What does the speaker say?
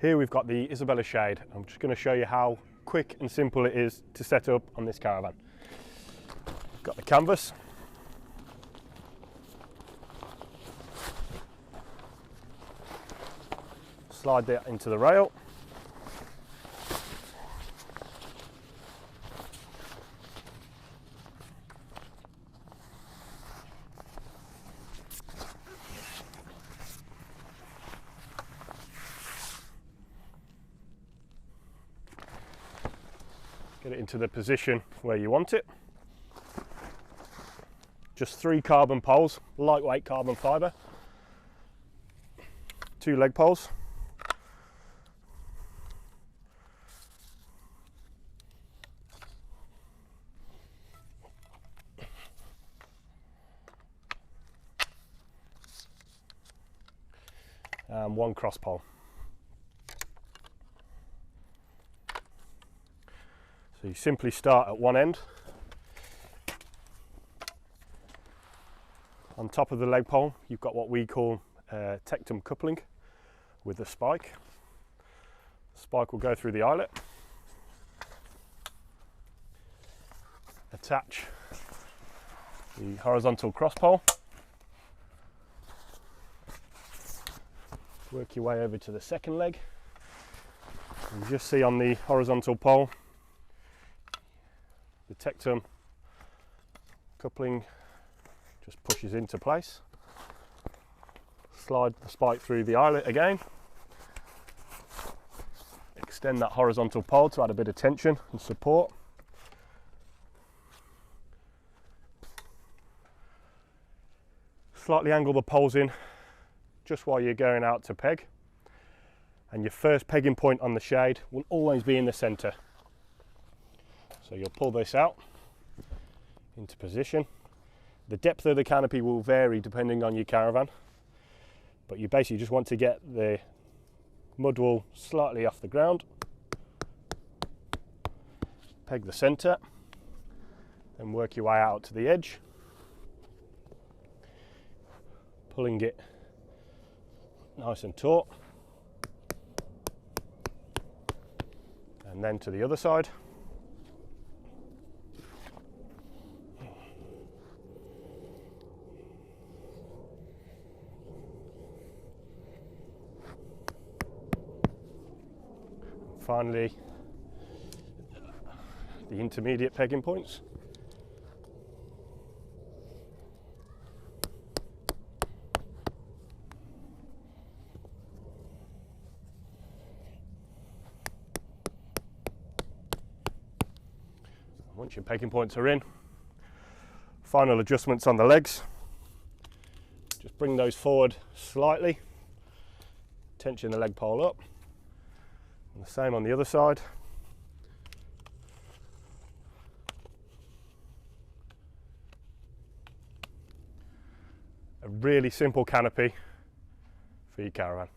Here we've got the Isabella shade. I'm just going to show you how quick and simple it is to set up on this caravan. Got the canvas. Slide that into the rail. Get it into the position where you want it. Just 3 carbon poles, lightweight carbon fibre. 2 leg poles. And 1 cross pole. So you simply start at one end. On top of the leg pole, you've got what we call tectum coupling with a spike. The spike will go through the eyelet, attach the horizontal cross pole, work your way over to the second leg, and you just see on the horizontal pole the tectum coupling just pushes into place. Slide the spike through the eyelet again, extend that horizontal pole to add a bit of tension and support. Slightly angle the poles in just while you're going out to peg, and your first pegging point on the shade will always be in the center. So you'll pull this out into position. The depth of the canopy will vary depending on your caravan, but you basically just want to get the mud wall slightly off the ground, peg the center, then work your way out to the edge, pulling it nice and taut, and then to the other side. Finally, the intermediate pegging points. Once your pegging points are in, final adjustments on the legs. Just bring those forward slightly, tension the leg pole up. And the same on the other side. A really simple canopy for your caravan.